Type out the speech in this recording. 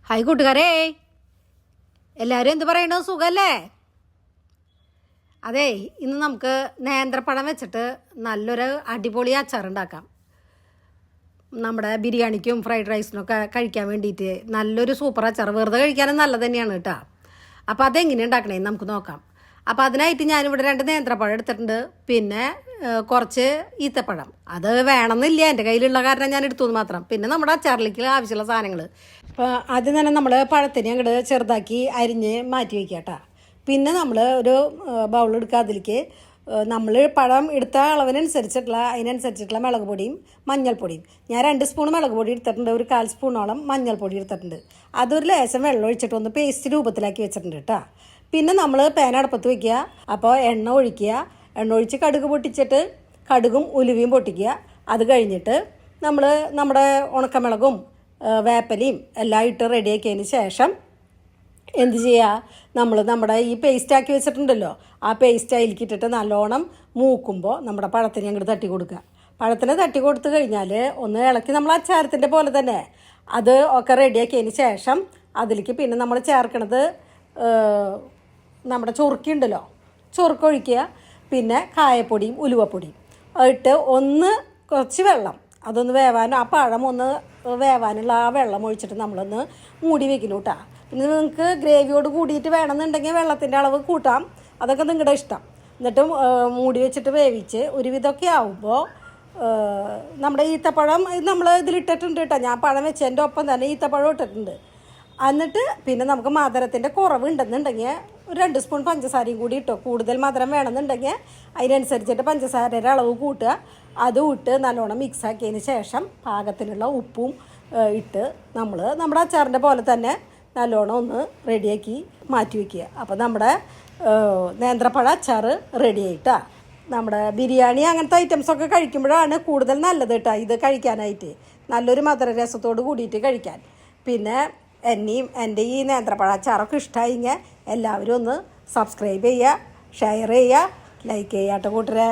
Hi കൂട്ടുകാരേ, എല്ലാവരും എന്ത് പറയണു? സുഖല്ലേ? അതെ, ഇന്ന് നമുക്ക് നേന്ത്രപ്പഴം വെച്ചിട്ട് നല്ലൊരു അടിപൊളി അച്ചാറുണ്ടാക്കാം. നമ്മുടെ ബിരിയാണിക്കും ഫ്രൈഡ് റൈസിനൊക്കെ കഴിക്കാൻ വേണ്ടിയിട്ട് നല്ലൊരു സൂപ്പർ അച്ചാർ. വെറുതെ കഴിക്കാനും നല്ലത് തന്നെയാണ് കേട്ടോ. അപ്പോൾ അതെങ്ങനെ ഉണ്ടാക്കണേന്ന് നമുക്ക് നോക്കാം. അപ്പോൾ അതിനായിട്ട് ഞാനിവിടെ 2 നേന്ത്രപ്പഴം എടുത്തിട്ടുണ്ട്. പിന്നെ കുറച്ച് ഈത്തപ്പഴം. അത് വേണമെന്നില്ല, എൻ്റെ കയ്യിലുള്ള കാരണം ഞാൻ എടുത്തു മാത്രം. പിന്നെ നമ്മുടെ അച്ചാറിലേക്ക് ആവശ്യമുള്ള സാധനങ്ങൾ. അപ്പോൾ ആദ്യം തന്നെ നമ്മൾ പഴത്തിനെ അങ്ങോട്ട് ചെറുതാക്കി അരിഞ്ഞ് മാറ്റി വയ്ക്കുക കേട്ടോ. പിന്നെ നമ്മൾ ഒരു ബൗൾ എടുക്കുക. അതിലേക്ക് നമ്മൾ പഴം എടുത്ത അതിനനുസരിച്ചിട്ടുള്ള മുളക് പൊടിയും മഞ്ഞൾപ്പൊടിയും. ഞാൻ 2 സ്പൂൺ മുളക് പൊടി എടുത്തിട്ടുണ്ട്, ഒരു 1/4 സ്പൂണോളം മഞ്ഞൾപ്പൊടി എടുത്തിട്ടുണ്ട്. അതൊരു ലേശം വെള്ളം ഒഴിച്ചിട്ട് ഒന്ന് പേസ്റ്റ് രൂപത്തിലാക്കി വെച്ചിട്ടുണ്ട് കേട്ടോ. പിന്നെ നമ്മൾ പാൻ അടുപ്പത്ത് വയ്ക്കുക. അപ്പോൾ എണ്ണ ഒഴിക്കുക. എണ്ണ ഒഴിച്ച് കടുക് പൊട്ടിച്ചിട്ട് കടുകും ഉലുവയും പൊട്ടിക്കുക. അത് കഴിഞ്ഞിട്ട് നമ്മൾ നമ്മുടെ ഉണക്കമുളകും വേപ്പലയും എല്ലാം ഇട്ട് റെഡിയാക്കിയതിന് ശേഷം എന്ത് ചെയ്യുക, നമ്മൾ നമ്മുടെ ഈ പേസ്റ്റാക്കി വെച്ചിട്ടുണ്ടല്ലോ, ആ പേസ്റ്റ് അതിലേക്ക് ഇട്ടിട്ട് നല്ലോണം മൂക്കുമ്പോൾ നമ്മുടെ പഴത്തിനെ അങ്ങോട്ട് തട്ടി കൊടുക്കുക. പഴത്തിനെ തട്ടി കൊടുത്തു കഴിഞ്ഞാൽ ഒന്ന് ഇളക്കി നമ്മൾ അച്ചാരത്തിൻ്റെ പോലെ തന്നെ അത് ഒക്കെ റെഡിയാക്കിയതിന് ശേഷം അതിലേക്ക് പിന്നെ നമ്മൾ ചേർക്കണത് നമ്മുടെ ചൊറുക്കുണ്ടല്ലോ, ചൊറുക്കൊഴിക്കുക. പിന്നെ കായപ്പൊടിയും ഉലുവപ്പൊടിയും ഇട്ട് കുറച്ച് വെള്ളം അതൊന്ന് വേവാനും, ആ പഴം ഒന്ന് വേവാനുള്ള ആ വെള്ളം ഒഴിച്ചിട്ട് നമ്മളൊന്ന് മൂടി വെക്കണം കേട്ടോ. പിന്നെ നിങ്ങൾക്ക് ഗ്രേവിയോട് കൂടിയിട്ട് വേണമെന്നുണ്ടെങ്കിൽ വെള്ളത്തിൻ്റെ അളവ് കൂട്ടാം, അതൊക്കെ നിങ്ങളുടെ ഇഷ്ടം. എന്നിട്ട് മൂടി വെച്ചിട്ട് വേവിച്ച് ഒരുവിധമൊക്കെ ആവുമ്പോൾ നമ്മുടെ ഈത്തപ്പഴം നമ്മൾ ഇതിലിട്ടിട്ടുണ്ട് കേട്ടോ. ഞാൻ പഴം വെച്ചതിൻ്റെ ഒപ്പം തന്നെ ഈത്തപ്പഴം ഇട്ടിട്ടുണ്ട്. എന്നിട്ട് പിന്നെ നമുക്ക് മധുരത്തിൻ്റെ കുറവ് ഉണ്ടെന്നുണ്ടെങ്കിൽ ഒരു 2 സ്പൂൺ പഞ്ചസാരയും കൂടി ഇട്ടോ. കൂടുതൽ മധുരം വേണമെന്നുണ്ടെങ്കിൽ അതിനനുസരിച്ചിട്ട് പഞ്ചസാരയുടെ അളവ് കൂട്ടുക. അതും ഇട്ട് നല്ലോണം മിക്സാക്കിയതിന് ശേഷം പാകത്തിനുള്ള ഉപ്പും ഇട്ട് നമ്മൾ നമ്മുടെ അച്ചാറിൻ്റെ പോലെ തന്നെ നല്ലോണം ഒന്ന് റെഡിയാക്കി മാറ്റി വയ്ക്കുക. അപ്പോൾ നമ്മുടെ നേന്ത്രപ്പഴ അച്ചാർ റെഡി ആയിട്ടാ. നമ്മുടെ ബിരിയാണി അങ്ങനത്തെ ഐറ്റംസൊക്കെ കഴിക്കുമ്പോഴാണ് കൂടുതൽ നല്ലത് കേട്ടോ ഇത് കഴിക്കാനായിട്ട്, നല്ലൊരു മധുരരസത്തോട് കൂടിയിട്ട് കഴിക്കാൻ. പിന്നെ എൻ്റെ ഈ നേന്ത്രപ്പഴ അച്ചാറൊക്കെ ഇഷ്ടമായിങ്ങ എല്ലാവരും ഒന്ന് സബ്സ്ക്രൈബ് ചെയ്യുക, ഷെയർ ചെയ്യുക, ലൈക്ക് ചെയ്യുക കേട്ടോ കൂട്ടരെ.